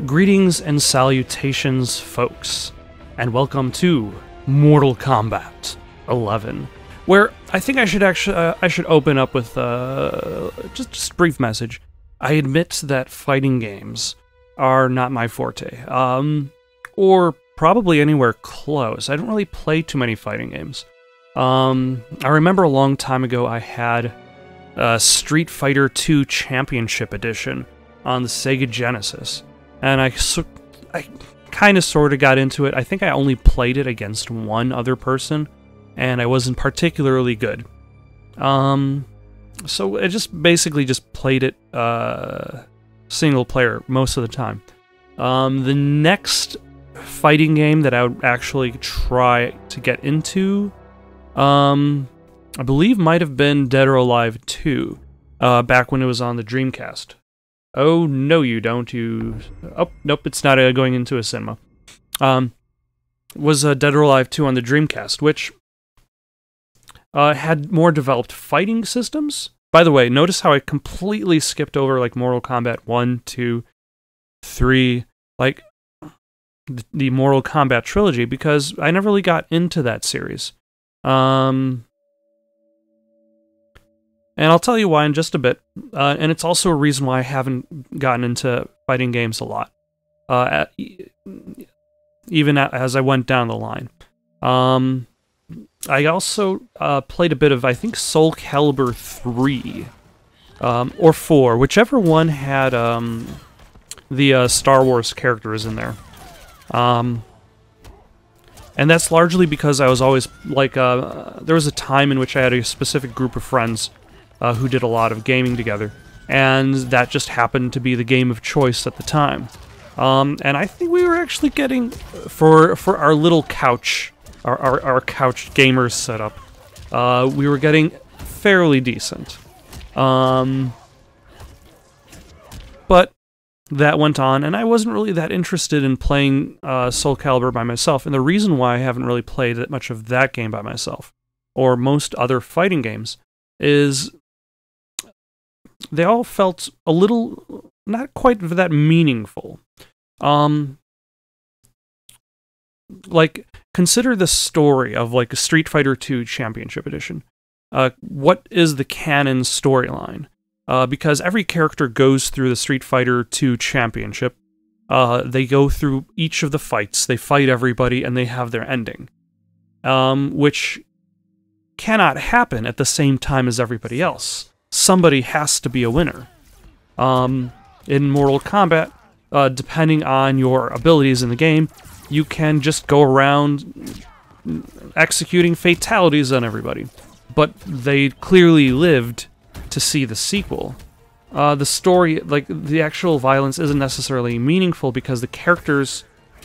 Greetings and salutations, folks, and welcome to Mortal Kombat 11, where I think I should open up with just a brief message. I admit that fighting games are not my forte, or probably anywhere close. I don't really play too many fighting games. I remember a long time ago I had Street Fighter II Championship Edition on the Sega Genesis. And I kind of sort of got into it. I think I only played it against one other person, and I wasn't particularly good. So I basically played it single player most of the time. The next fighting game that I would actually try to get into, I believe might have been Dead or Alive 2, back when it was on the Dreamcast. Oh, no you don't, Oh, nope, it's not going into a cinema. Was Dead or Alive 2 on the Dreamcast, which had more developed fighting systems. By the way, notice how I completely skipped over, like, Mortal Kombat 1, 2, 3, like, the Mortal Kombat trilogy, because I never really got into that series. And I'll tell you why in just a bit, and it's also a reason why I haven't gotten into fighting games a lot, even as I went down the line. I also played a bit of, I think, Soul Calibur 3, or 4, whichever one had the Star Wars characters in there. And that's largely because I was always, like, there was a time in which I had a specific group of friends who did a lot of gaming together, and that just happened to be the game of choice at the time. And I think we were actually getting, for our little couch, our couch gamers setup, we were getting fairly decent. But that went on, and I wasn't really that interested in playing Soul Calibur by myself, and the reason why I haven't really played that much of that game by myself, or most other fighting games, is they all felt a little, not quite that meaningful. Like, consider the story of, like, a Street Fighter II Championship Edition. What is the canon storyline? Because every character goes through the Street Fighter II Championship. They go through each of the fights, they fight everybody, and they have their ending. Which cannot happen at the same time as everybody else. Somebody has to be a winner. In Mortal Kombat, depending on your abilities in the game, you can just go around executing fatalities on everybody. But they clearly lived to see the sequel. The story, like, the actual violence isn't necessarily meaningful because the characters,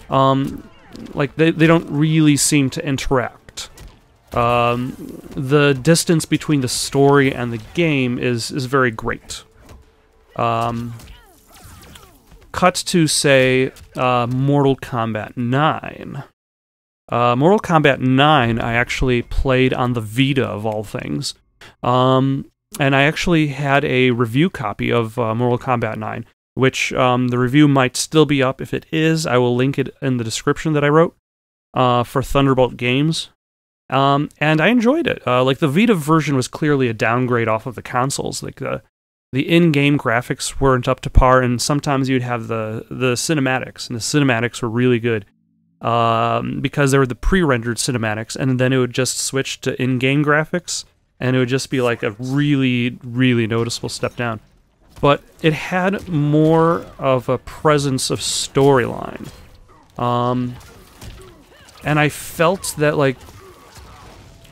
like, they don't really seem to interact. The distance between the story and the game is very great. Cut to, say, Mortal Kombat 9. Mortal Kombat 9 I actually played on the Vita, of all things. And I actually had a review copy of Mortal Kombat 9, which the review might still be up. If it is, I will link it in the description that I wrote for Thunderbolt Games. And I enjoyed it. Like, the Vita version was clearly a downgrade off of the consoles. Like, the in-game graphics weren't up to par, and sometimes you'd have the cinematics, and the cinematics were really good. Because they were the pre-rendered cinematics, and then it would just switch to in-game graphics, and it would just be like a really, really noticeable step down. But it had more of a presence of storyline. And I felt that, like,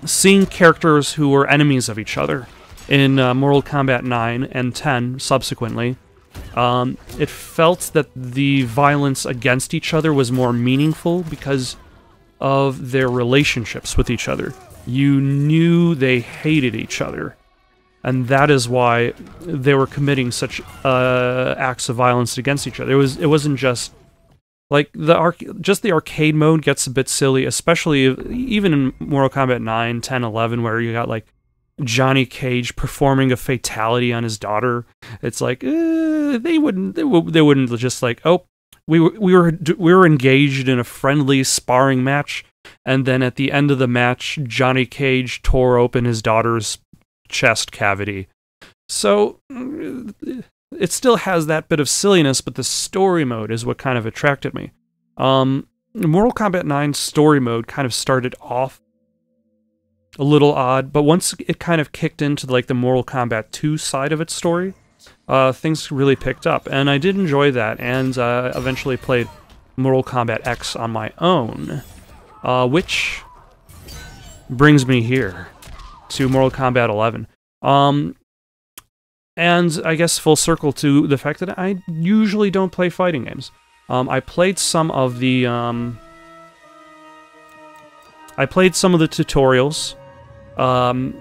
seeing characters who were enemies of each other in Mortal Kombat 9 and 10 subsequently, it felt that the violence against each other was more meaningful because of their relationships with each other. You knew they hated each other, and that is why they were committing such acts of violence against each other. It wasn't just, like, the arcade mode gets a bit silly, especially even in Mortal Kombat 9, 10, 11, where you got, like, Johnny Cage performing a fatality on his daughter. It's like, they wouldn't just like, oh, we were engaged in a friendly sparring match, and then at the end of the match, Johnny Cage tore open his daughter's chest cavity. So it still has that bit of silliness, but the story mode is what kind of attracted me. Mortal Kombat 9 story mode kind of started off a little odd, but once it kind of kicked into like the Mortal Kombat 2 side of its story, things really picked up, and I did enjoy that, and eventually played Mortal Kombat X on my own, which brings me here to Mortal Kombat 11. And I guess full circle to the fact that I usually don't play fighting games. I played some of the tutorials. I'm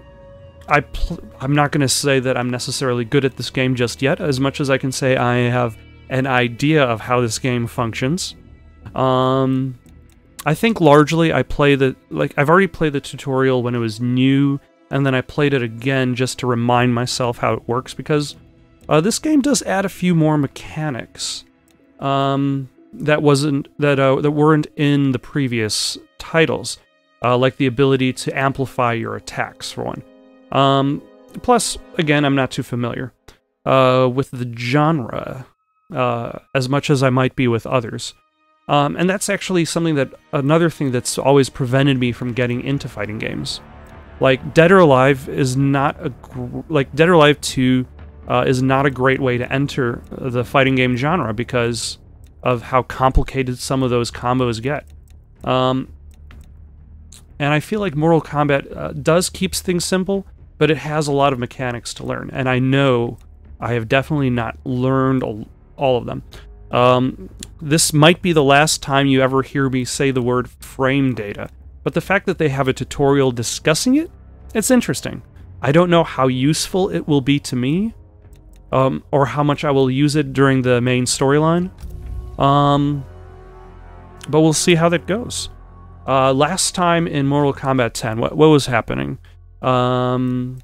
not going to say that I'm necessarily good at this game just yet, as much as I can say I have an idea of how this game functions. I think largely I've already played the tutorial when it was new, and then I played it again just to remind myself how it works, because this game does add a few more mechanics that weren't in the previous titles, like the ability to amplify your attacks, for one. Plus, again, I'm not too familiar with the genre as much as I might be with others. And that's actually another thing that's always prevented me from getting into fighting games. Like, Dead or Alive is not Dead or Alive 2 is not a great way to enter the fighting game genre because of how complicated some of those combos get. And I feel like Mortal Kombat keeps things simple, but it has a lot of mechanics to learn, and I know I have definitely not learned all of them. This might be the last time you ever hear me say the word frame data, but the fact that they have a tutorial discussing it, it's interesting. I don't know how useful it will be to me, or how much I will use it during the main storyline, but we'll see how that goes. Last time in Mortal Kombat 10, what was happening? Quan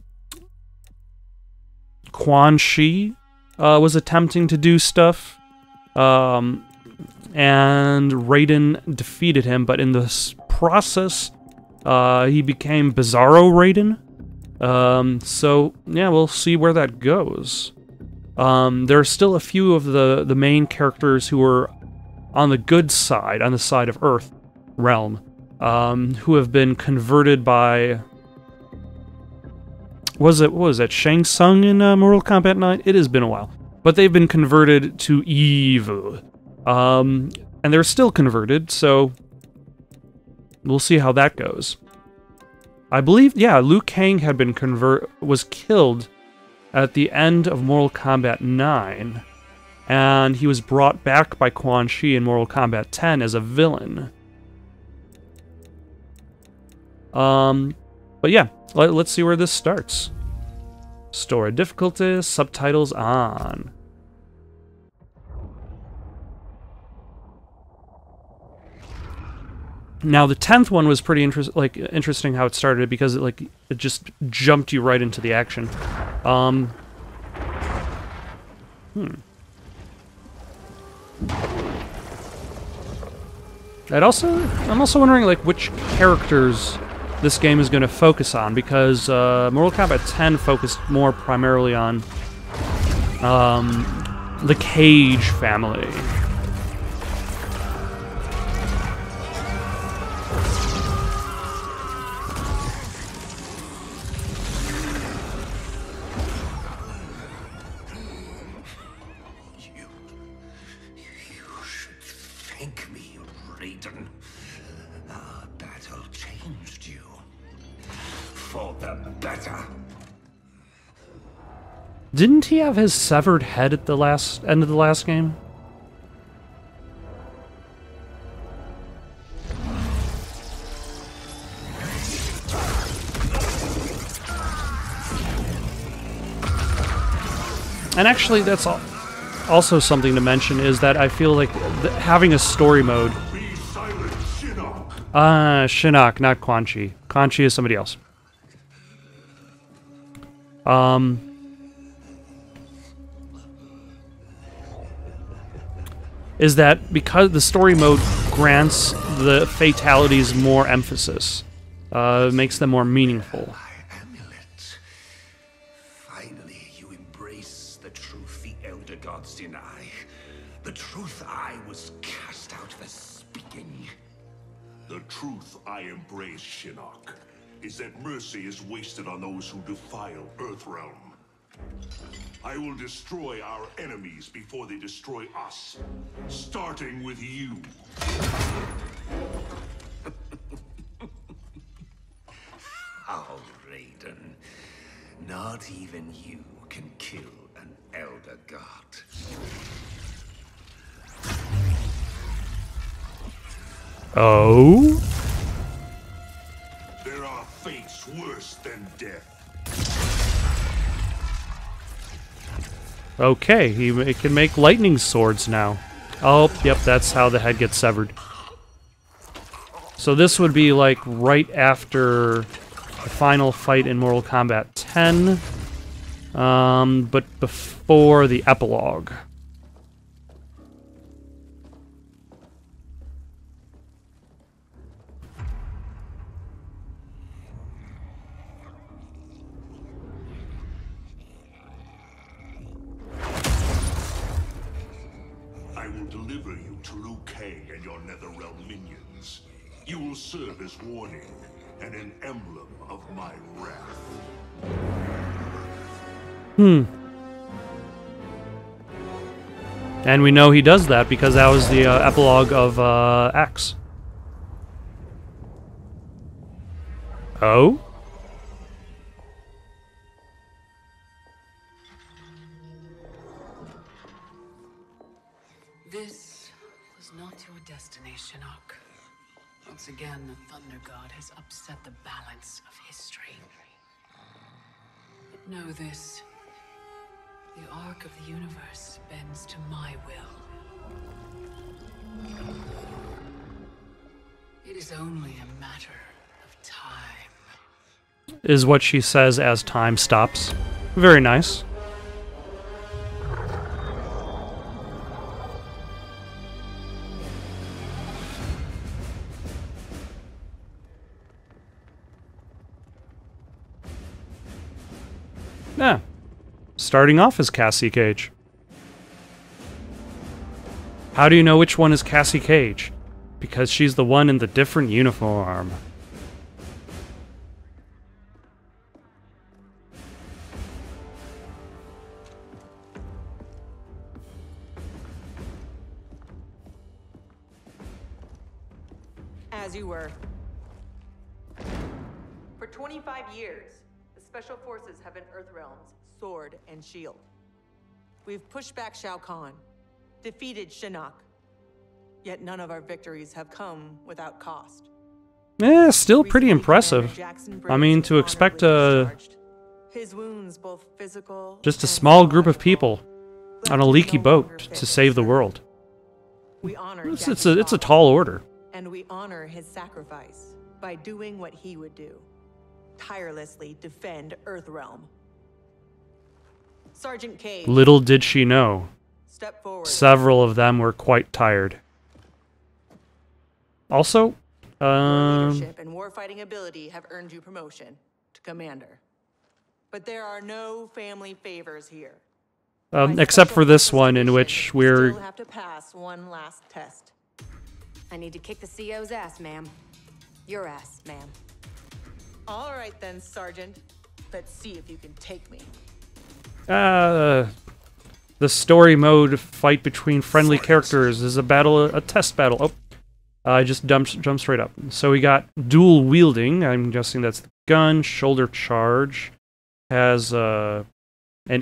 Chi was attempting to do stuff, and Raiden defeated him, but in this process, he became Bizarro Raiden. So, yeah, we'll see where that goes. There are still a few of the main characters who are on the good side, on the side of Earth realm, who have been converted by... what was that, Shang Tsung in Mortal Kombat 9? It has been a while. But they've been converted to evil. And they're still converted, so we'll see how that goes. I believe, yeah, Liu Kang had been was killed at the end of Mortal Kombat 9, and he was brought back by Quan Chi in Mortal Kombat 10 as a villain. But yeah, let's see where this starts. Story difficulty, subtitles on. Now the 10th one was pretty interesting how it started, because it just jumped you right into the action. I'm also wondering which characters this game is going to focus on, because Mortal Kombat 10 focused more primarily on the Cage family. You should thank me, Raiden. Our battle changed you. For the better. Didn't he have his severed head at the end of the last game? And actually, that's also something to mention, is that I feel like having a story mode... Shinnok, not Quan Chi. Quan Chi is somebody else. is that because the story mode grants the fatalities more emphasis, makes them more meaningful. My amulet. Finally, you embrace the truth the Elder Gods deny. The truth I was cast out for speaking. The truth I embrace, Shinnok, is that mercy is wasted on those who defile Earthrealm. I will destroy our enemies before they destroy us, starting with you. Oh, Raiden. Not even you can kill an Elder God. Oh? There are fates worse than death. Okay, he can make lightning swords now. Oh, yep, that's how the head gets severed. So this would be like right after the final fight in Mortal Kombat 10, but before the epilogue. I will deliver you to Liu Kang and your Netherrealm minions. You will serve as warning and an emblem of my wrath. And we know he does that because that was the epilogue of X. Oh? This was not your destiny, Shinnok. Once again, the Thunder God has upset the balance of history. But know this. The arc of the universe bends to my will. It is only a matter of time. Is what she says as time stops. Very nice. Yeah. Starting off as Cassie Cage. How do you know which one is Cassie Cage? Because she's the one in the different uniform. As you were. For 25 years, the Special Forces have been Earthrealm's sword and shield. We've pushed back Shao Kahn, defeated Shinnok. Yet none of our victories have come without cost. Yeah, still pretty Recently, impressive. Commander Jackson I mean, Briggs to was expect honorably discharged. His wounds, both physical just a and small group of psychological, people left on a him leaky no boat longer fit to for save the service. world. We honor It's Jackson's a father, tall order. and we honor his sacrifice by doing what he would do. Tirelessly defend Earthrealm. Sergeant Cage, Little did she know, step forward. several of them were quite tired. Also, Your leadership and warfighting ability have earned you promotion to commander. But there are no family favors here. My except special for this forces one in division which we're... still have to pass one last test. I need to kick the CO's ass, ma'am. Your ass, ma'am. All right then, Sergeant. Let's see if you can take me. the story mode fight between friendly characters is a test battle. Oh, I just jumped straight up. So we got dual wielding. I'm guessing that's the gun. Shoulder charge has an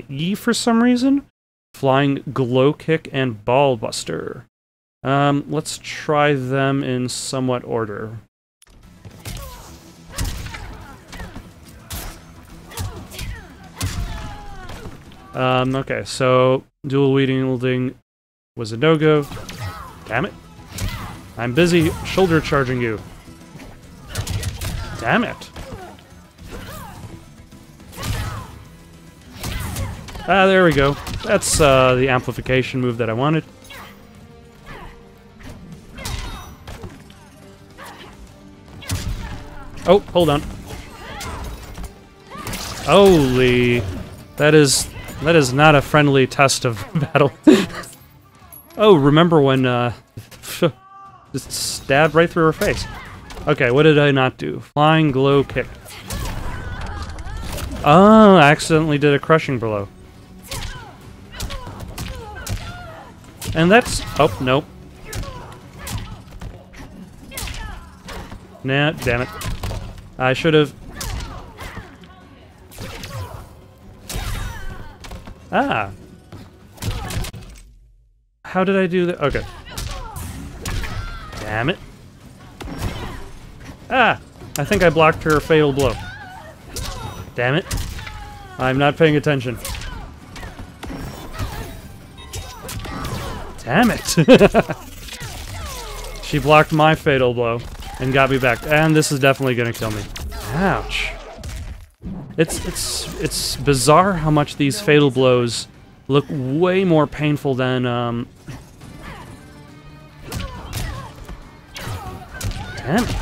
E for some reason. Flying glow kick and ball buster. Let's try them in somewhat order. Okay, so dual wielding was a no-go. Damn it. I'm busy shoulder charging you. Damn it. Ah, there we go. That's the amplification move that I wanted. Oh, hold on. Holy, that is not a friendly test of battle. Oh, remember when just stabbed right through her face. Okay, what did I not do? Flying glow kick. Oh, I accidentally did a crushing blow. And that's... Oh, nope. Nah, damn it. I should have... Ah. How did I do that? Okay. Damn it. Ah! I think I blocked her fatal blow. Damn it. I'm not paying attention. Damn it! She blocked my fatal blow and got me back. And this is definitely gonna kill me. Ouch. It's bizarre how much these fatal blows look way more painful than damn it.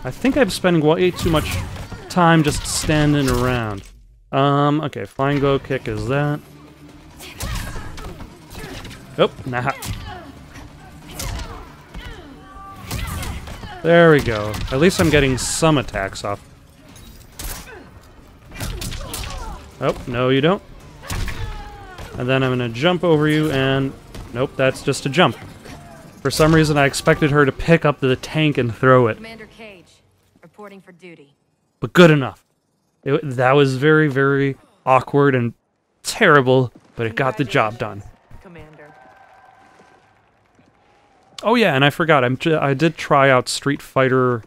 I think I'm spending way too much time just standing around. Okay, flying glow kick is that. Oh, nah. There we go. At least I'm getting some attacks off. Oh, no you don't. And then I'm gonna jump over you and... Nope, that's just a jump. For some reason I expected her to pick up the tank and throw it. Commander Cage, reporting for duty. But good enough. That was very, very awkward and terrible, but it got the job done. Commander. Oh yeah, and I forgot, I did try out Street Fighter...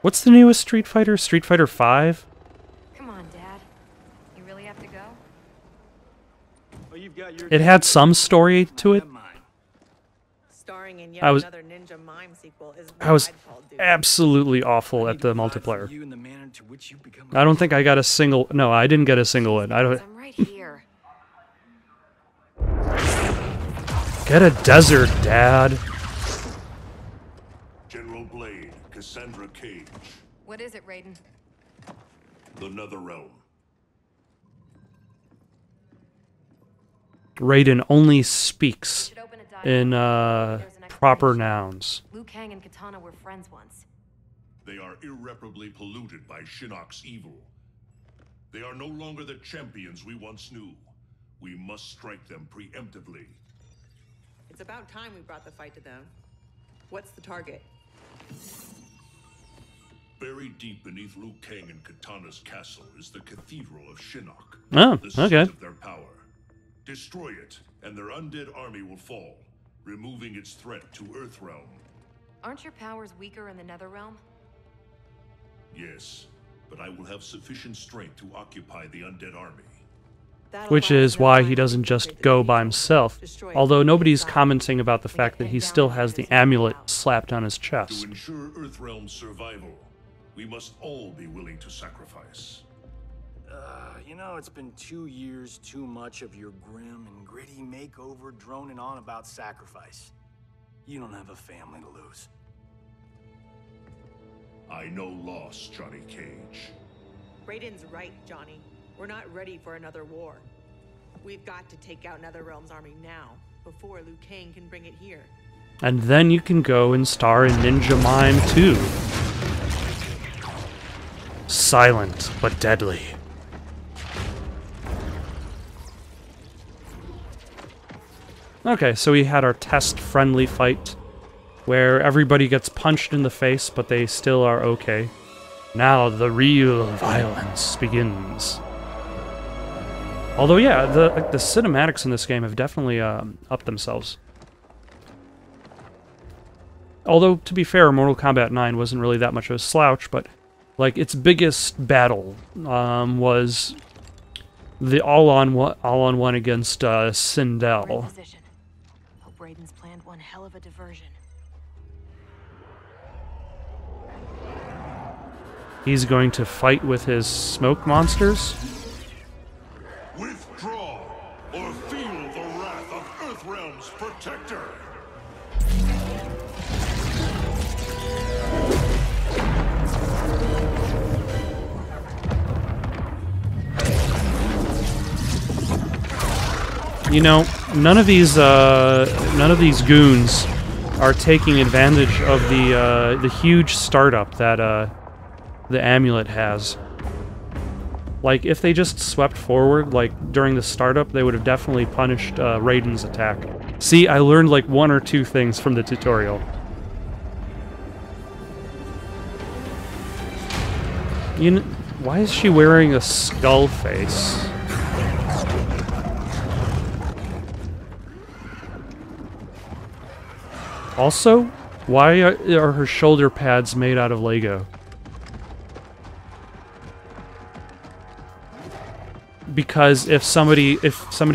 What's the newest Street Fighter? Street Fighter 5? Come on, Dad. You really have to go? It had some story to it. Starring in I was- another Ninja Mime sequel is I was what I'd call duty. absolutely awful at the multiplayer. I don't think I got a single... No, I didn't get a single win. I don't... I'm right here. Get a desert, Dad. General Blade, Cassandra Cage, What is it, Raiden? the Netherrealm. Raiden only speaks Should open a dialogue. in There's an proper explanation. nouns. Liu Kang and Katana were friends once. They are irreparably polluted by Shinnok's evil. They are no longer the champions we once knew. We must strike them preemptively. It's about time we brought the fight to them. What's the target? Buried deep beneath Liu Kang and Katana's castle is the Cathedral of Shinnok. Oh, The seat okay. of their power. Destroy it, and their undead army will fall, removing its threat to Earthrealm. Aren't your powers weaker in the Netherrealm? Yes, but I will have sufficient strength to occupy the undead army. That'll Which allow is them why time he to doesn't just infiltrate the go by cathedral, himself. destroy Although it, nobody's inside. commenting about the fact that he still has the amulet slapped on his To chest. ensure Earthrealm's survival, we must all be willing to sacrifice. You know, it's been 2 years too much of your grim and gritty makeover droning on about sacrifice. You don't have a family to lose. I know loss, Johnny Cage. Raiden's right, Johnny. We're not ready for another war. We've got to take out Netherrealm's army now, before Liu Kang can bring it here. And then you can go and star in Ninja Mime 2. Silent but deadly. Okay, so we had our test-friendly fight, where everybody gets punched in the face, but they still are okay. Now the real violence begins. Although, yeah, the cinematics in this game have definitely upped themselves. Although, to be fair, Mortal Kombat 9 wasn't really that much of a slouch, but like its biggest battle was the all-on-one against We're in Sindel. position. Hope Raiden's planned one hell of a diversion. He's going to fight with his smoke monsters. Withdraw, or feel the wrath of Earthrealm's protector. You know, none of these goons are taking advantage of the huge startup that the amulet has. Like, if they just swept forward, like, during the startup, they would have definitely punished Raiden's attack. See, I learned, like, 1 or 2 things from the tutorial. You know, why is she wearing a skull face? Also, why are her shoulder pads made out of Lego? Because if somebody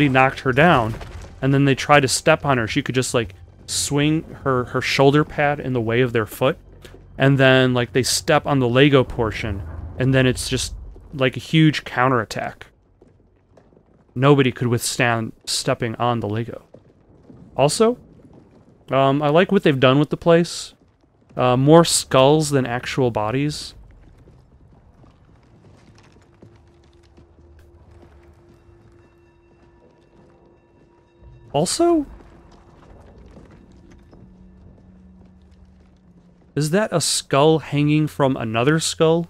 knocked her down, and then they tried to step on her, she could just, like, swing her shoulder pad in the way of their foot, and then, like, they step on the Lego portion, and then it's just, like, a huge counterattack. Nobody could withstand stepping on the Lego. Also, I like what they've done with the place. More skulls than actual bodies. Also, is that a skull hanging from another skull?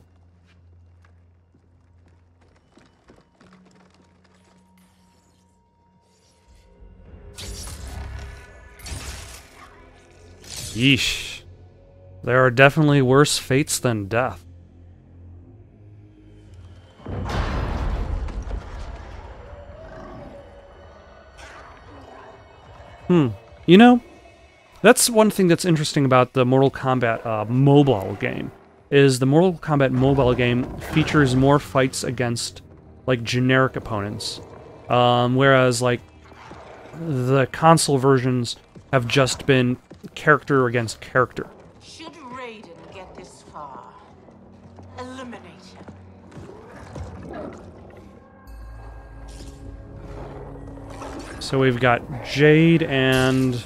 Yeesh. There are definitely worse fates than death. You know, that's one thing that's interesting about the Mortal Kombat mobile game, is the Mortal Kombat mobile game features more fights against, like, generic opponents. Whereas, like, the console versions have just been character against character. Should Raiden get this far, eliminate him. So we've got Jade and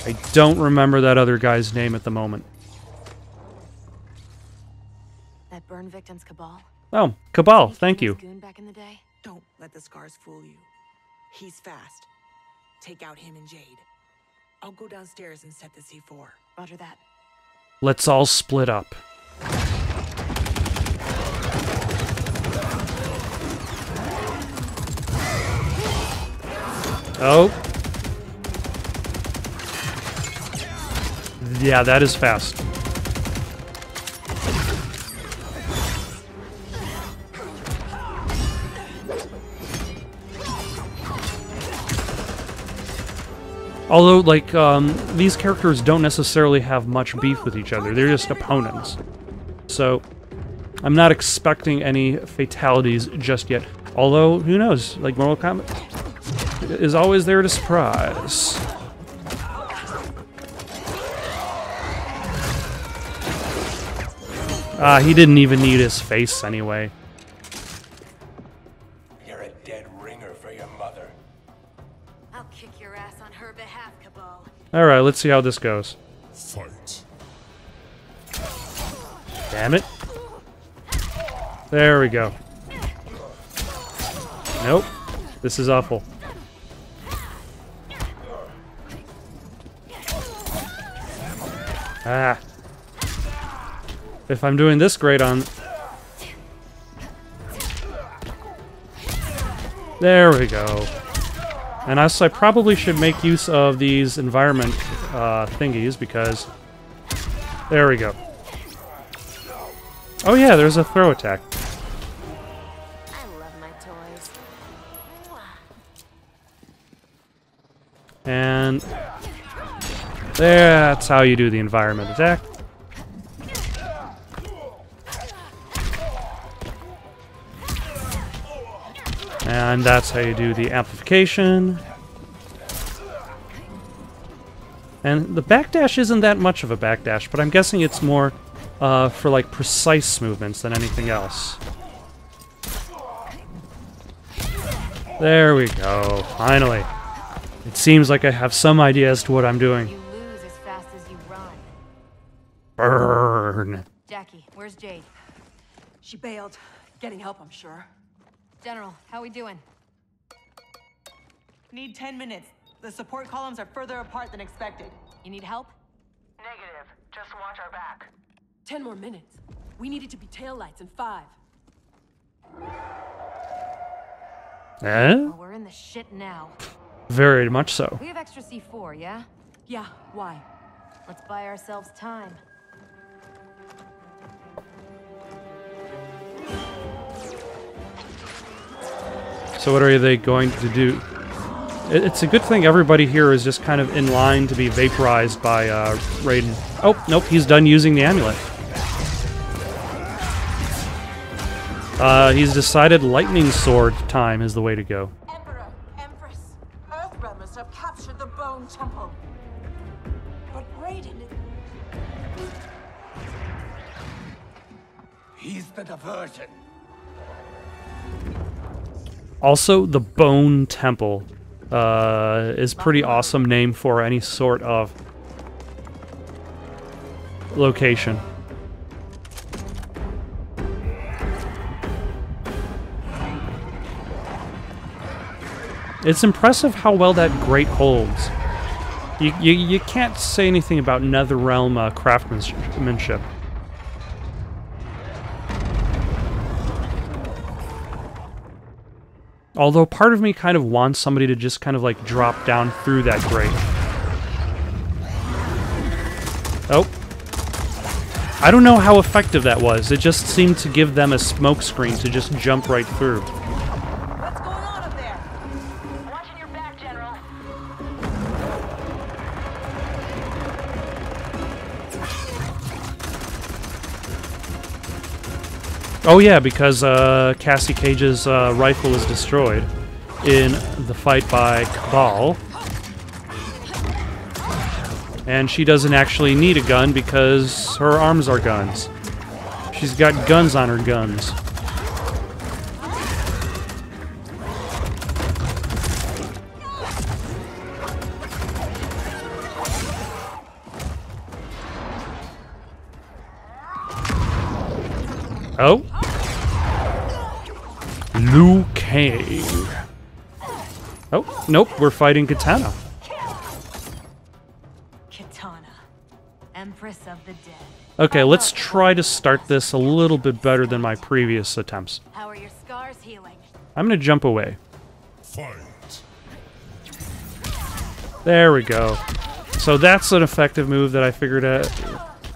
I don't remember that other guy's name at the moment. That burn victim's Cabal. Oh, Cabal, thank you. Goon back in the day? Don't let the scars fool you. He's fast. Take out him and Jade. I'll go downstairs and set the C4. Roger that. Let's all split up. Oh. Yeah, that is fast. Although, like, these characters don't necessarily have much beef with each other. They're just opponents. So, I'm not expecting any fatalities just yet. Although, who knows? Like, Mortal Kombat is always there to surprise. He didn't even need his face anyway. You're a dead ringer for your mother. I'll kick your ass on her behalf, Cabal. Alright, let's see how this goes. Fight. Damn it. There we go. Nope. This is awful. Ah. If I'm doing this great on... There we go. And I probably should make use of these environment thingies because... There we go. Oh yeah, there's a throw attack. I love my toys. And... That's how you do the environment attack. And that's how you do the amplification. And the backdash isn't that much of a backdash, but I'm guessing it's more for like precise movements than anything else. There we go, finally. It seems like I have some idea as to what I'm doing. You lose Darn. Jackie, where's Jade? She bailed. Getting help, I'm sure. General, how we doing? Need 10 minutes. The support columns are further apart than expected. You need help? Negative. Just watch our back. 10 more minutes. We needed to be taillights in 5. Well, we're in the shit now. Very much so. We have extra C4, yeah? Yeah, why? Let's buy ourselves time. So what are they going to do? It's a good thing everybody here is just kind of in line to be vaporized by Raiden. Oh, nope, he's done using the amulet. He's decided lightning sword time is the way to go. Emperor, Empress, Earthrealmers have captured the Bone Temple. But Raiden... He's the diversion. Also, the Bone Temple is pretty awesome name for any sort of location. It's impressive how well that grate holds. You can't say anything about Netherrealm craftsmanship. Although part of me kind of wants somebody to just kind of like drop down through that grate. Oh. I don't know how effective that was. It just seemed to give them a smoke screen to just jump right through. What's going on up there? Watching your back, General. Oh yeah, because Cassie Cage's rifle was destroyed in the fight by Cabal. And she doesn't actually need a gun because her arms are guns. She's got guns on her guns. Oh. Liu Kang. Oh, nope, we're fighting Katana. Katana, Empress of the Dead. Okay, let's try to start this a little bit better than my previous attempts. How are your scars healing? I'm gonna jump away. Fight. There we go. So that's an effective move that I figured out,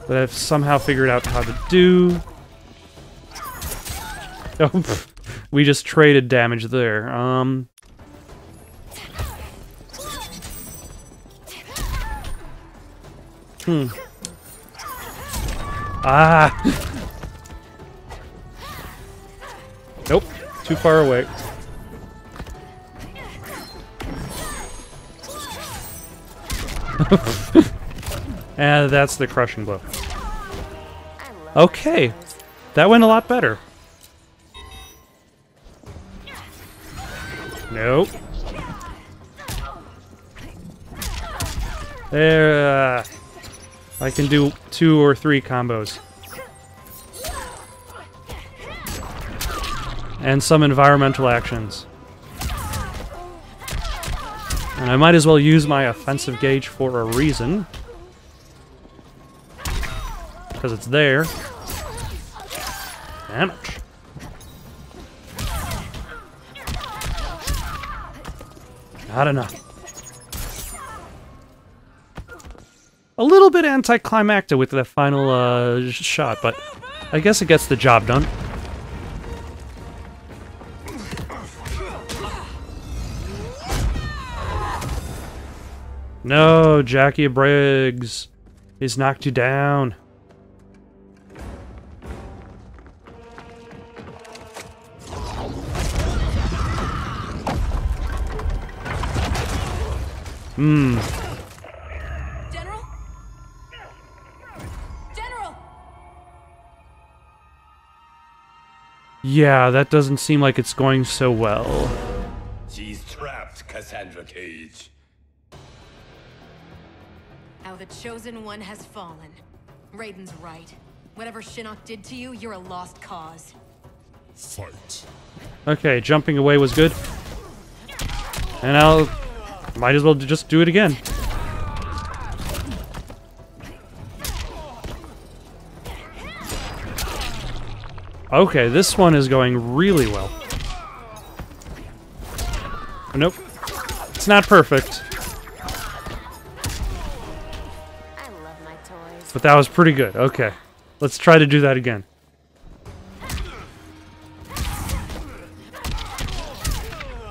that I've somehow figured out how to do. Oh, we just traded damage there. Ah! Nope, too far away. And that's the crushing blow. Okay, that went a lot better. Nope. There, I can do 2 or 3 combos. And some environmental actions. And I might as well use my offensive gauge for a reason. Because it's there. Damage. Not enough. A little bit anticlimactic with that final shot, but I guess it gets the job done. No, Jackie Briggs. He's knocked you down. General? General! Yeah, that doesn't seem like it's going so well. She's trapped, Cassandra Cage. Now the Chosen One has fallen. Raiden's right. Whatever Shinnok did to you, you're a lost cause. Fight. Okay, jumping away was good. And I'll... might as well just do it again. Okay, this one is going really well. Nope. It's not perfect. I love my toys. But that was pretty good. Okay. Let's try to do that again.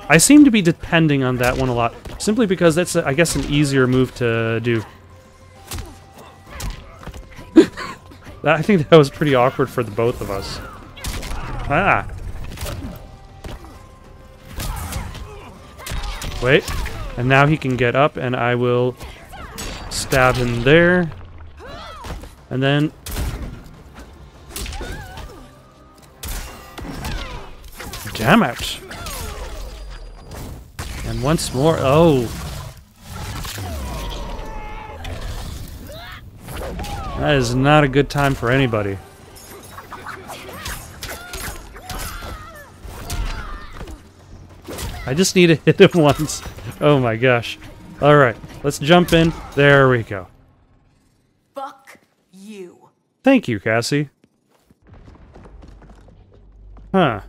I seem to be depending on that one a lot, simply because that's, I guess, an easier move to do. I think that was pretty awkward for the both of us. Ah. Wait. And now he can get up, and I will stab him there. And then... damn it. And once more. Oh. That is not a good time for anybody. I just need to hit him once. Oh my gosh. Alright, let's jump in. There we go. Fuck you. Thank you, Cassie. Huh.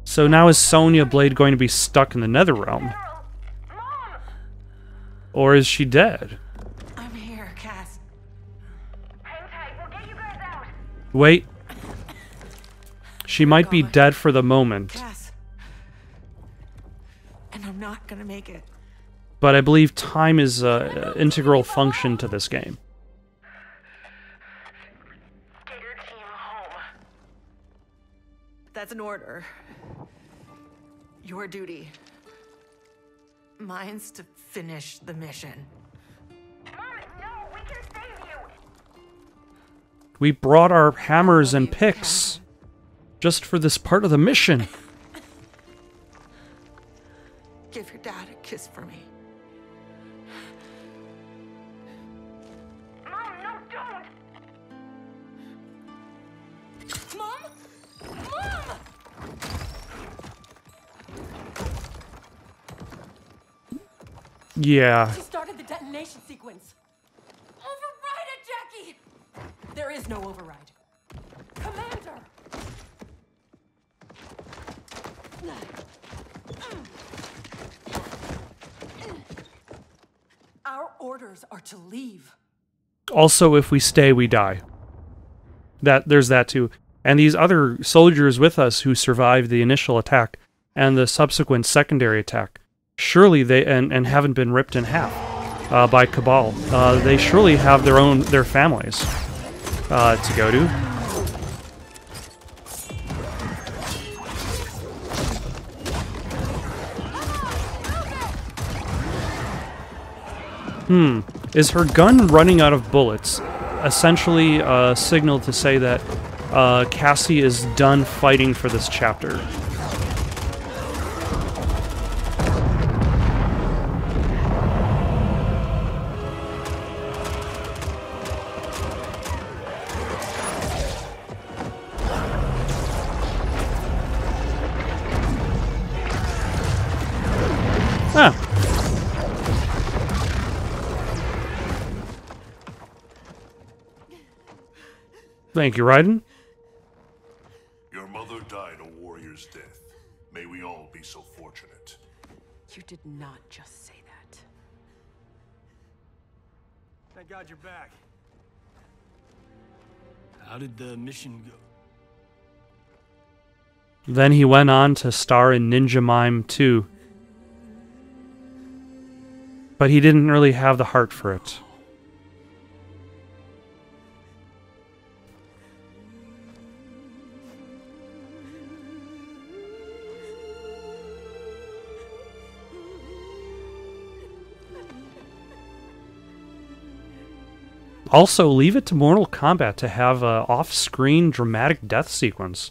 So now is Sonya Blade going to be stuck in the Netherrealm? Or is she dead? I'm here, Cass. Wait. She might be dead for the moment. Cass. And I'm not gonna make it. But I believe time is an integral function to this game. Get your team home. That's an order. Your duty. Mine's to finish the mission. Mom, no, we can save you. We brought our hammers and picks just for this part of the mission. Give your dad a kiss for me. Mom, no, don't. Mom? Mom! Yeah. She started the detonation sequence. Override it, Jackie! There is no override. Commander! Our orders are to leave. Also, if we stay, we die. There's that too. And these other soldiers with us who survived the initial attack and the subsequent secondary attack, surely they and haven't been ripped in half by Cabal. They surely have their families to go to. Is her gun running out of bullets? Essentially a signal to say that Cassie is done fighting for this chapter. Ah. Thank you, Raiden. Your mother died a warrior's death. May we all be so fortunate. You did not just say that. Thank God you're back. How did the mission go? Then he went on to star in Ninja Mime 2. But he didn't really have the heart for it. Also, leave it to Mortal Kombat to have an off-screen dramatic death sequence.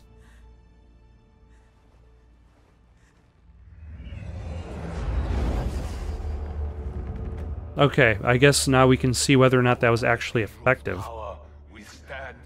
Okay, I guess now we can see whether or not that was actually effective. Power, we stand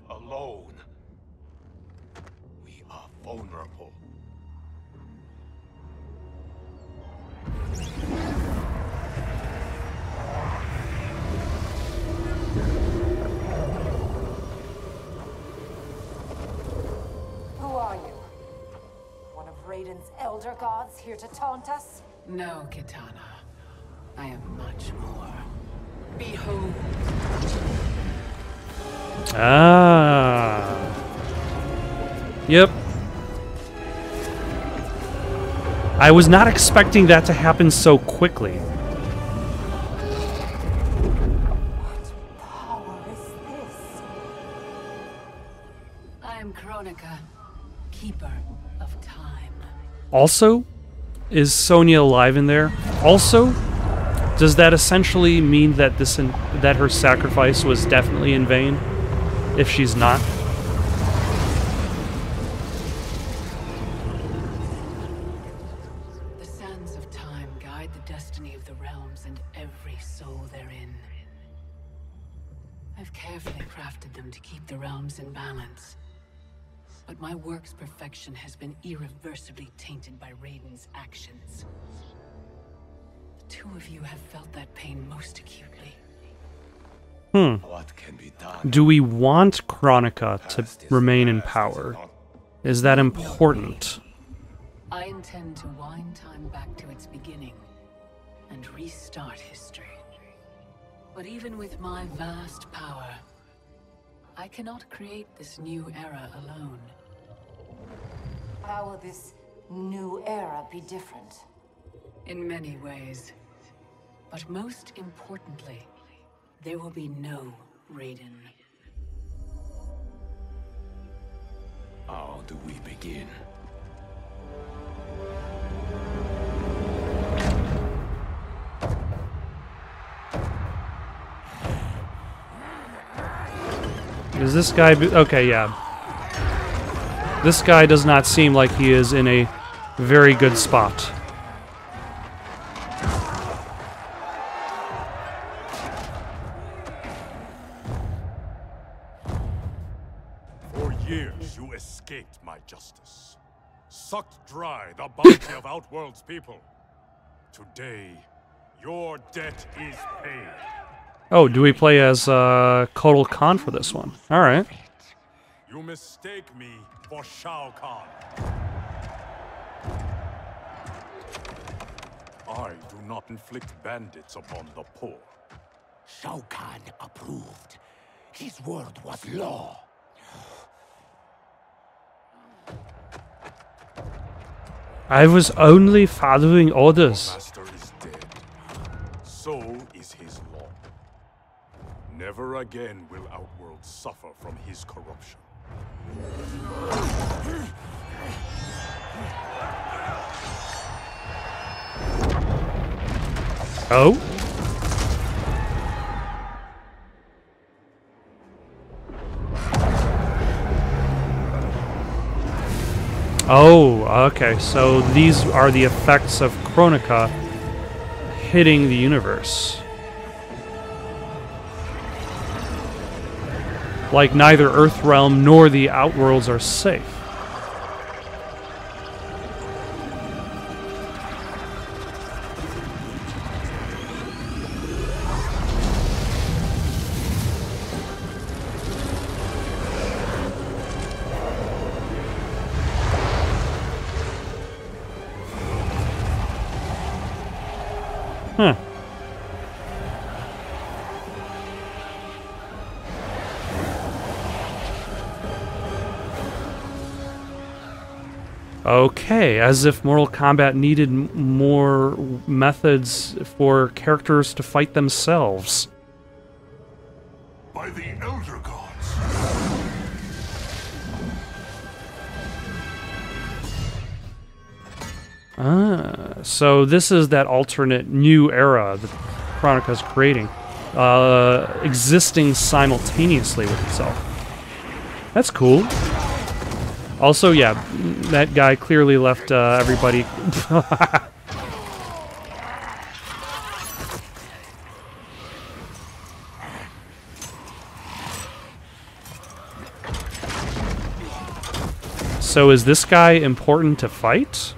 elder gods here to taunt us? No, Kitana. I am much more. Behold. Ah. Yep. I was not expecting that to happen so quickly. What power is this? I am Kronika, keeper of time. Also, is Sonya alive in there? Also, does that essentially mean that that her sacrifice was definitely in vain? If she's not? The sands of time guide the destiny of the realms and every soul therein. I've carefully crafted them to keep the realms in balance. But my work's perfection has been irreversibly tainted by Raiden's actions. The two of you have felt that pain most acutely. What can be done? Do we want Kronika to remain in power? Is that important? I intend to wind time back to its beginning and restart history. But even with my vast power, I cannot create this new era alone. How will this new era be different? In many ways. But most importantly, there will be no Raiden. How do we begin? Is this guy... Okay, yeah. This guy does not seem like he is in a very good spot. For years you escaped my justice. Sucked dry the bounty of Outworld's people. Today, your debt is paid. Oh, do we play as Kotal Khan for this one? Alright. You mistake me for Shao Kahn. I do not inflict bandits upon the poor. Shao Kahn approved. His word was law. I was only following orders. Master is dead. So is his law. Never again will Outworld suffer from his corruption. Oh? Oh, okay, so these are the effects of Kronika hitting the universe. Like neither Earthrealm nor the Outworlds are safe. Huh. Okay, as if Mortal Kombat needed more methods for characters to fight themselves. By the Elder Gods. Ah, so this is that alternate new era that Kronika's creating, existing simultaneously with itself. That's cool. Also, yeah, that guy clearly left everybody... So is this guy important to fight?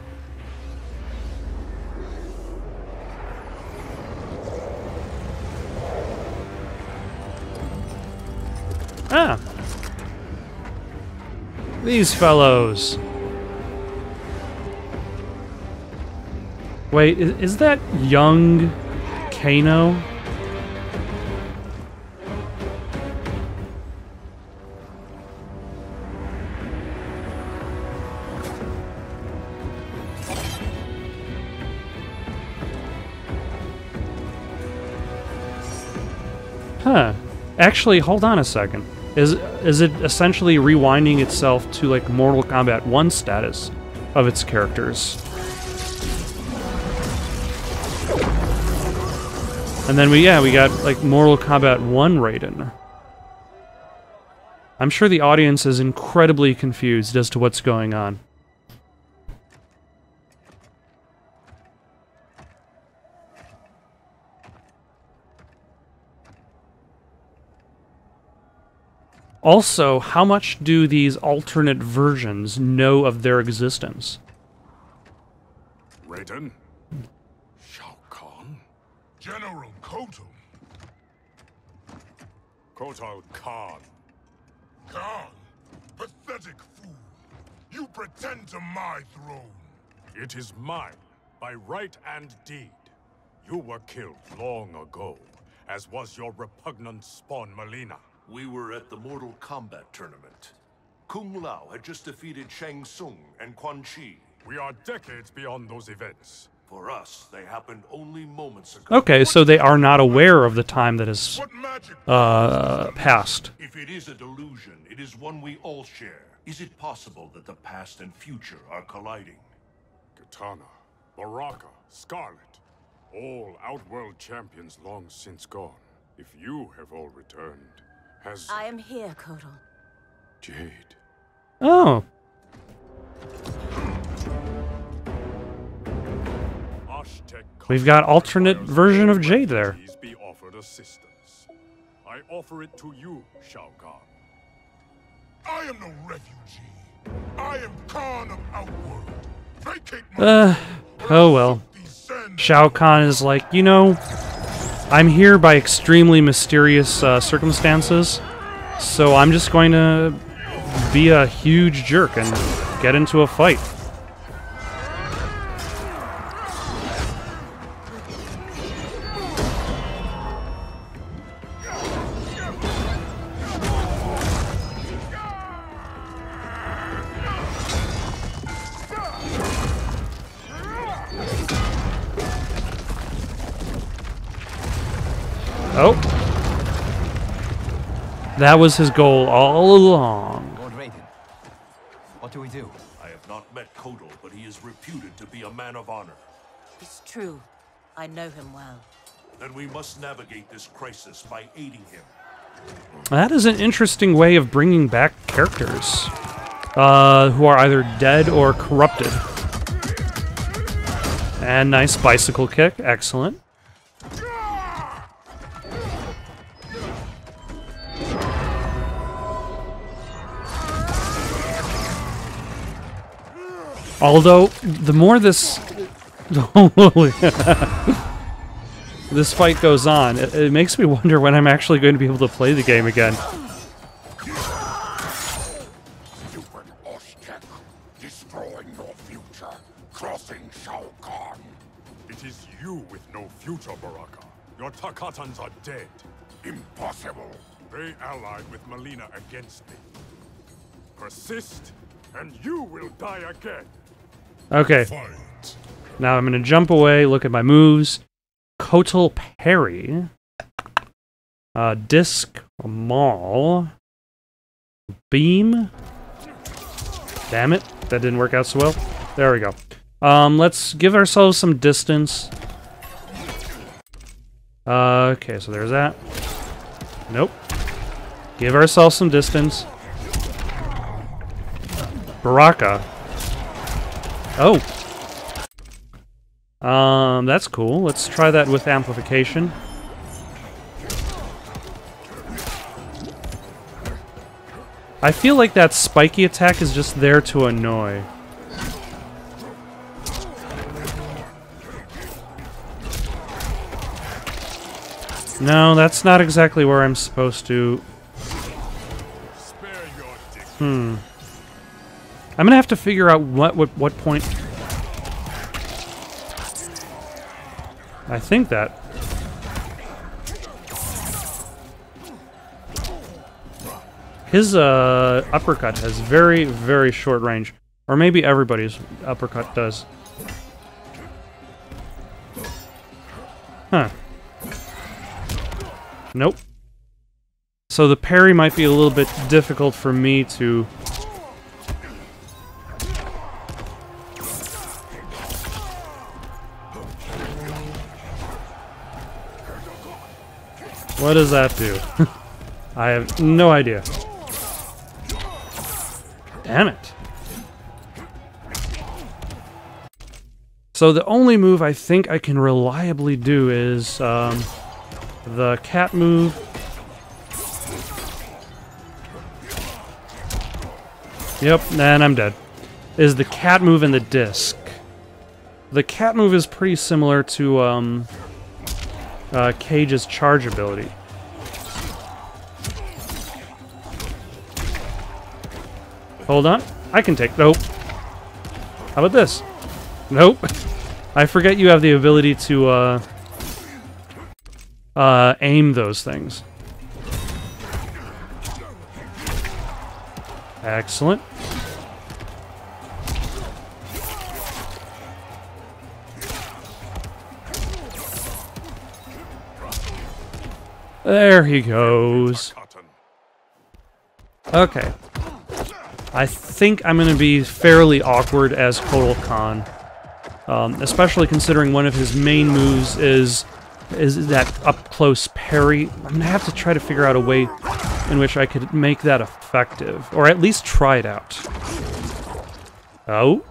Ah. These fellows. Wait, is that young Kano? Huh. Actually, hold on a second. Is it essentially rewinding itself to like Mortal Kombat 1 status of its characters? And then we got like Mortal Kombat 1 Raiden. I'm sure the audience is incredibly confused as to what's going on. Also, how much do these alternate versions know of their existence? Raiden? Shao Kahn? General Kotal. Kotal Kahn. Khan, pathetic fool. You pretend to my throne. It is mine, by right and deed. You were killed long ago, as was your repugnant spawn Melina. We were at the Mortal Kombat tournament. Kung Lao had just defeated Shang Tsung and Quan Chi. We are decades beyond those events. For us, they happened only moments ago. Okay, so they are not aware of the time that has passed. If it is a delusion, it is one we all share. Is it possible that the past and future are colliding? Kitana, Baraka, Scarlet, all Outworld champions long since gone. If you have all returned, has... I am here, Kotal. Jade. Oh. We've got alternate version of Jade there. Be offered assistance. I offer it to you, Shao Kahn. I am no refugee. I am Khan of Outworld. Vacate my oh well. Shao Kahn is like, you know, I'm here by extremely mysterious circumstances, so I'm just going to be a huge jerk and get into a fight. Oh. That was his goal all along. Lord Raiden, what do we do? I have not met Kotal, but he is reputed to be a man of honor. It's true. I know him well. Then we must navigate this crisis by aiding him. That is an interesting way of bringing back characters who are either dead or corrupted. And nice bicycle kick. Excellent. Although, the more this this fight goes on, it makes me wonder when I'm actually going to be able to play the game again. Stupid Oshtek, destroying your future, crossing Shao Kahn. It is you with no future, Baraka. Your Takatans are dead. Impossible. They allied with Melina against me. Persist, and you will die again. Okay. Now I'm going to jump away, look at my moves. Kotal parry. Disc maul. Beam. Damn it. That didn't work out so well. There we go. Let's give ourselves some distance. Okay, so there's that. Nope. Give ourselves some distance. Baraka. Oh. That's cool. Let's try that with amplification. I feel like that spiky attack is just there to annoy. No, that's not exactly where I'm supposed to... I'm gonna have to figure out what point... I think that. His uppercut has very, very short range. Or maybe everybody's uppercut does. Huh. Nope. So the parry might be a little bit difficult for me to... What does that do? I have no idea. Damn it. So the only move I think I can reliably do is the cat move. Yep, and I'm dead. Is the cat move and the disc. The cat move is pretty similar to Cage's charge ability. Hold on. I can take... Nope. How about this? Nope. I forget you have the ability to aim those things. Excellent. There he goes. Okay. I think I'm going to be fairly awkward as Kotal Khan. Especially considering one of his main moves is that up-close parry. I'm going to have to try to figure out a way in which I could make that effective. Or at least try it out. Oh.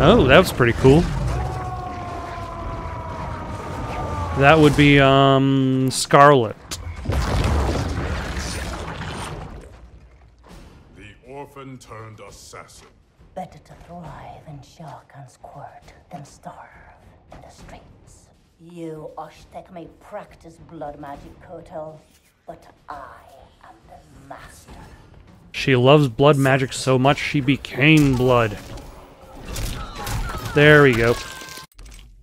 Oh, that was pretty cool. That would be, Scarlet. The orphan turned assassin. Better to thrive in Shao Kahn's court than starve in the streets. You Oshtek may practice blood magic, Kotal, but I am the master. She loves blood magic so much she became blood. There we go.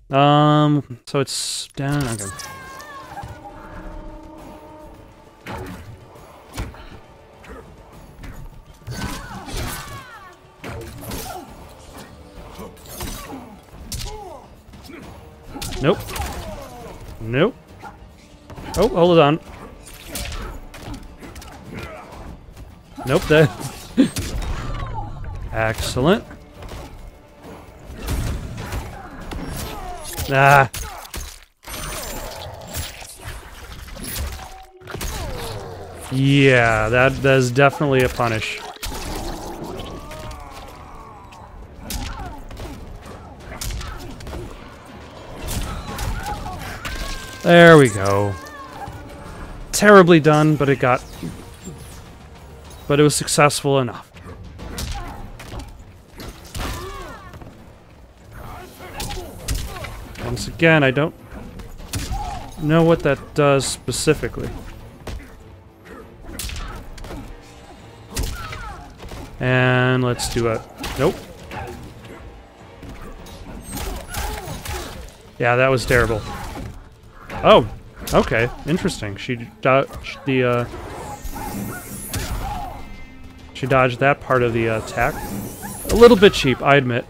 So it's down. Okay. Nope. Nope. Oh, hold on. Nope, that... Excellent. Ah. Yeah, that is definitely a punish. There we go. Terribly done, but it was successful enough. Once again, I don't know what that does specifically. And let's do a... Nope. Yeah, that was terrible. Oh, okay, interesting. She dodged that part of the attack. A little bit cheap, I admit.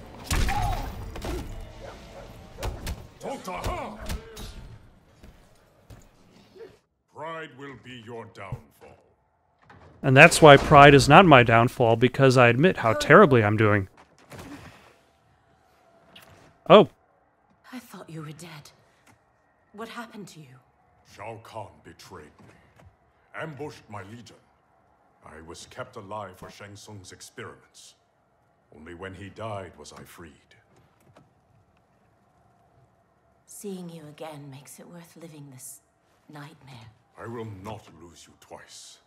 Pride will be your downfall. And that's why pride is not my downfall, because I admit how terribly I'm doing. Oh. I thought you were dead. What happened to you? Shao Kahn betrayed me, ambushed my legion. I was kept alive for Shang Tsung's experiments. Only when he died was I freed. Seeing you again makes it worth living this nightmare. I will not lose you twice.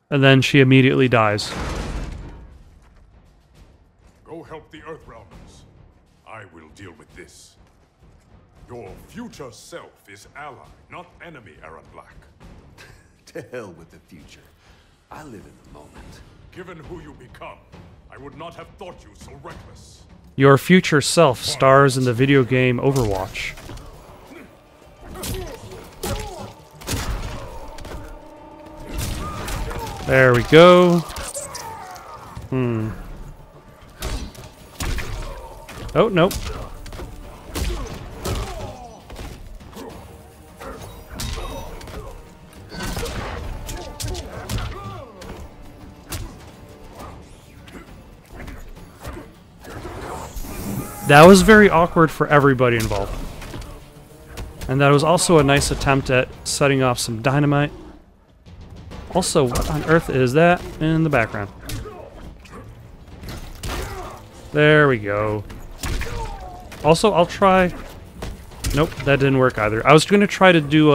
And then she immediately dies. Go help the Earthrealmers. I will deal with this. Your future self is ally, not enemy, Aaron Black. To hell with the future. I live in the moment. Given who you become, I would not have thought you so reckless. Your future self stars in the video game Overwatch. There we go. Oh, nope. That was very awkward for everybody involved. And that was also a nice attempt at setting off some dynamite. Also, what on earth is that in the background? There we go. Also, I'll try... Nope, that didn't work either. I was going to try to do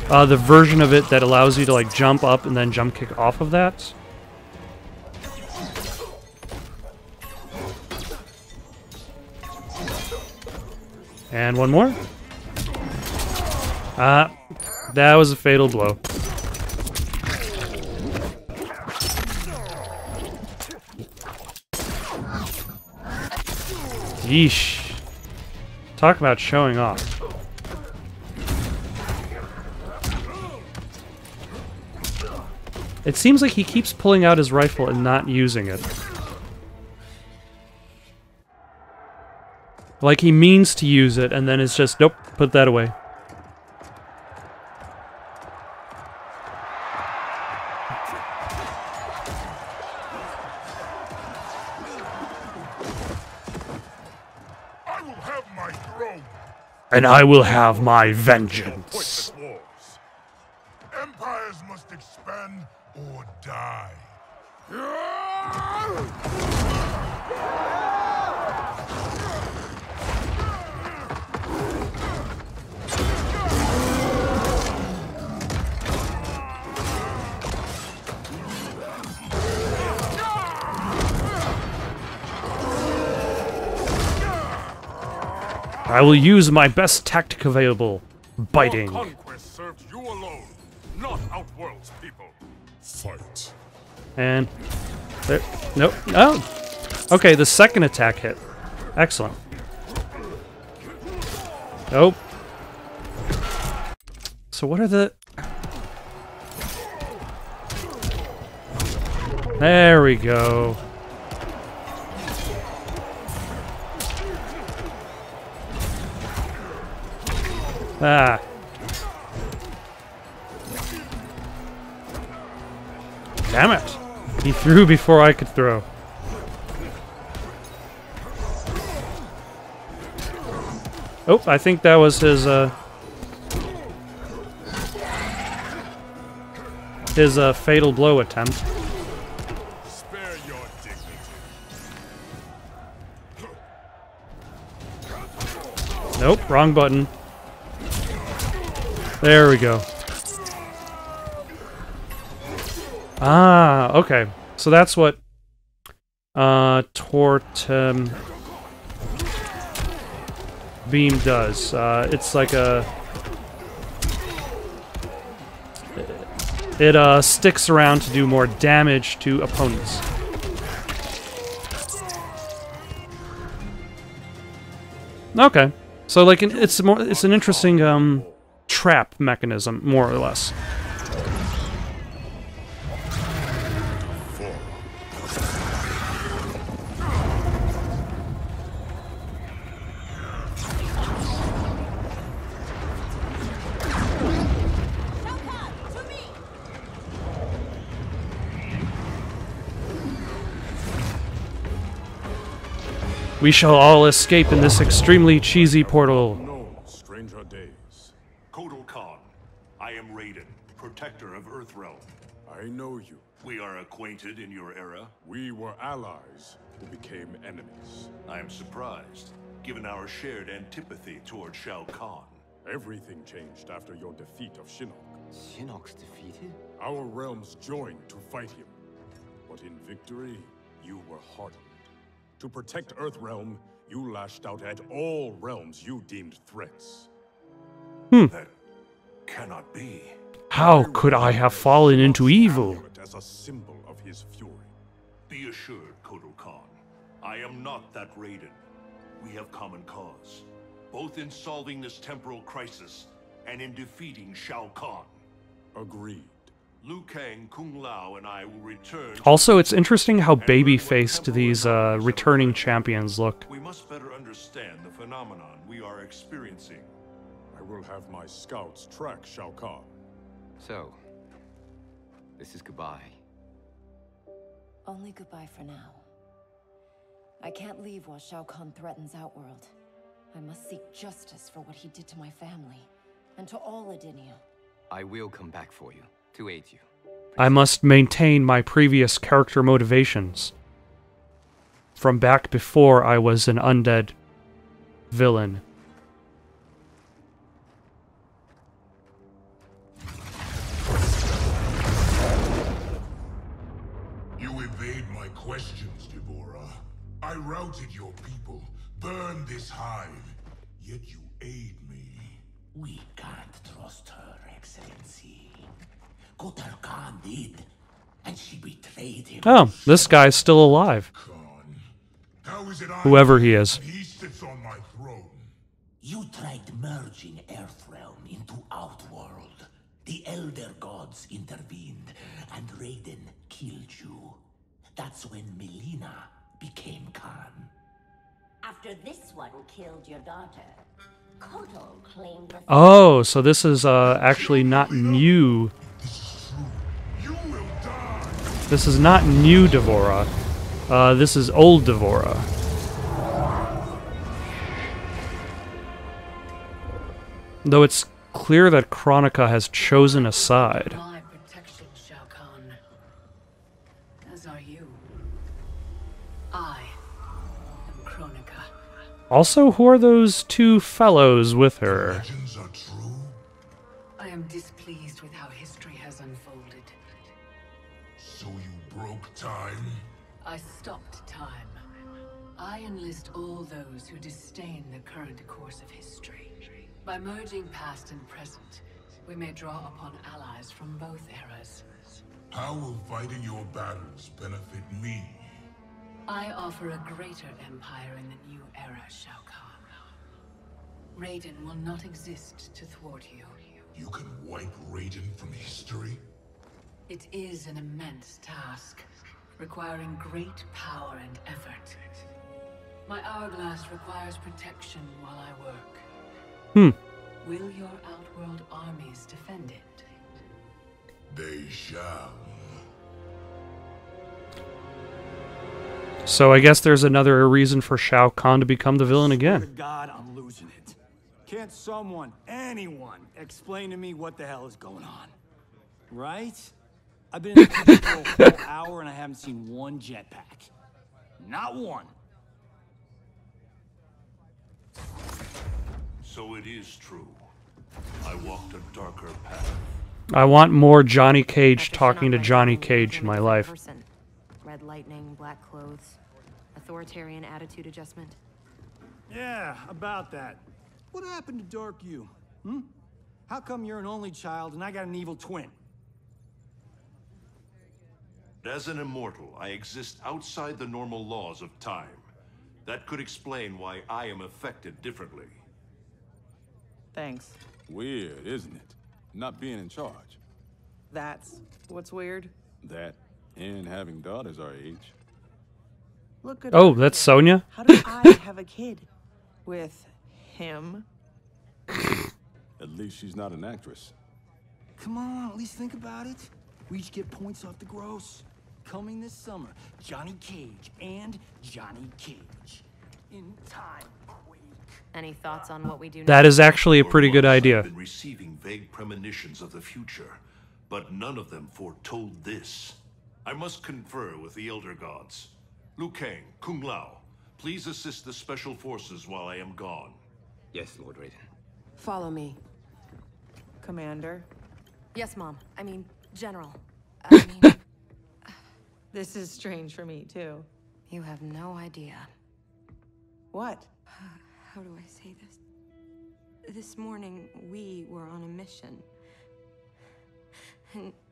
the version of it that allows you to like jump up and then jump kick off of that. And one more. That was a fatal blow. Yeesh. Talk about showing off. It seems like he keeps pulling out his rifle and not using it. Like he means to use it, and then it's just, nope, put that away. I will have my throne. And I will have my vengeance. Empires must expand or die. I will use my best tactic available. Biting. Your conquest served you alone, not Outworld's people. Fight. And there, nope. Oh, okay. The second attack hit. Excellent. Nope. So what are the? There we go. Ah. Damn it. He threw before I could throw. Oh, I think that was his fatal blow attempt. Spare your dignity. Nope, wrong button. There we go. Ah, okay. So that's what Tort Beam does. It's like a... It sticks around to do more damage to opponents. Okay. So like it's an interesting trap mechanism, more or less. We shall all escape in this extremely cheesy portal. No stranger days. Kotal Khan, I am Raiden, protector of Earthrealm. I know you. We are acquainted in your era. We were allies who became enemies. I am surprised, given our shared antipathy toward Shao Kahn. Everything changed after your defeat of Shinnok. Shinnok's defeated? Our realms joined to fight him. But in victory, you were hardened. To protect Earthrealm, you lashed out at all realms you deemed threats. That cannot be. How could I have fallen into evil? As a symbol of his fury. Be assured, Kotal Khan, I am not that Raiden. We have common cause, both in solving this temporal crisis and in defeating Shao Kahn. Agreed. Liu Kang, Kung Lao, and I will return. Also, it's interesting how baby-faced these returning champions look. We must better understand the phenomenon we are experiencing. I will have my scouts track Shao Kahn. So, this is goodbye. Only goodbye for now. I can't leave while Shao Kahn threatens Outworld. I must seek justice for what he did to my family, and to all Edinia. I will come back for you, to aid you. I must maintain my previous character motivations. From back before I was an undead villain. You evade my questions, Deborah. I routed your people, burned this hive, yet you aid me. We can't trust her, Excellency. Kotal Khan did, and she betrayed him. Oh, this guy's still alive. How is it Whoever he is. he sits on my throne? You tried merging Earthrealm into Outworld. The Elder Gods intervened, and Raiden killed you. That's when Melina became Khan. After this one killed your daughter, Kotal claimed the Oh, so this is actually not new. This is not new Devorah. This is old Devorah. Though it's clear that Kronika has chosen a side. My protection, Shao Kahn. As are you. I am Kronika. Also, who are those two fellows with her? I am displeased with how history has unfolded. So you broke time? I stopped time. I enlist all those who disdain the current course of history. By merging past and present, we may draw upon allies from both eras. How will fighting your battles benefit me? I offer a greater empire in the new era, Shao Kahn. Raiden will not exist to thwart you. You can wipe Raiden from history? It is an immense task, requiring great power and effort. My hourglass requires protection while I work. Will your Outworld armies defend it? They shall. So I guess there's another reason for Shao Kahn to become the villain again. God, I'm losing it. Can't someone, anyone, explain to me what the hell is going on? Right? I've been in the kitchen for a whole hour and I haven't seen one jetpack. Not one. So it is true. I walked a darker path. I want more Johnny Cage talking to Johnny Cage in my life. Red lightning, black clothes, authoritarian attitude adjustment. Yeah, about that. What happened to Dark You? How come you're an only child and I got an evil twin? As an immortal, I exist outside the normal laws of time. That could explain why I am affected differently. Thanks. Weird, isn't it? Not being in charge. That's what's weird. That and having daughters our age. Look at Oh, her. that's Sonya? How did I have a kid with him? At least she's not an actress. Come on, at least think about it. We each get points off the gross. Coming this summer, Johnny Cage and Johnny Cage. In time. Any thoughts on what we do That next? is actually a pretty good idea. I've been receiving vague premonitions of the future, but none of them foretold this. I must confer with the Elder Gods. Liu Kang, Kung Lao, please assist the Special Forces while I am gone. Yes, Lord Raiden. Follow me. Commander. Yes, Mom. I mean, General. I mean, This is strange for me, too. you have no idea. What? How do I say this? This morning, we were on a mission.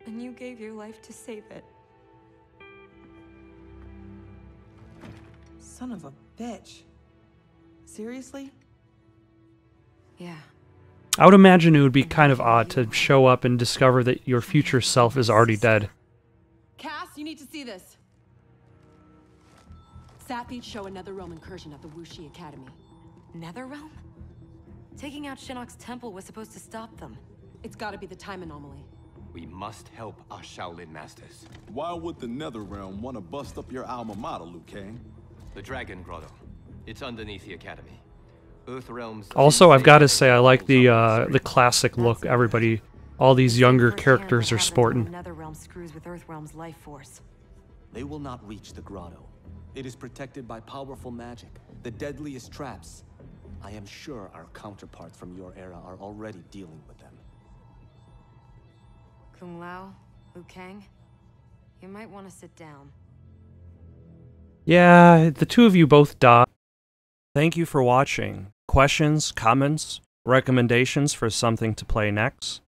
And you gave your life to save it. Son of a bitch. Seriously? Yeah. I would imagine it would be kind of odd to show up and discover that your future self is already dead. Cass, you need to see this. Sapphies show another realm incursion at the Wuxi Academy. Netherrealm? Taking out Shinnok's temple was supposed to stop them. It's gotta be the time anomaly. We must help our Shaolin masters. Why would the Netherrealm want to bust up your alma mater, Liu Kang? The Dragon Grotto. It's underneath the academy. Earthrealm's... Also, I've got to say, I like the classic look everybody, all these younger characters are sporting. Netherrealm screws with Earthrealm's life force. They will not reach the grotto. It is protected by powerful magic, the deadliest traps. I am sure our counterparts from your era are already dealing with them. Kung Lao, Liu Kang, you might want to sit down. Yeah, the two of you both died. Thank you for watching. Questions, comments, recommendations for something to play next?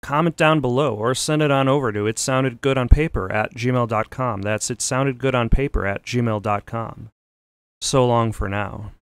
Comment down below or send it on over to itsoundedgoodonpaper@gmail.com. That's itsoundedgoodonpaper@gmail.com. So long for now.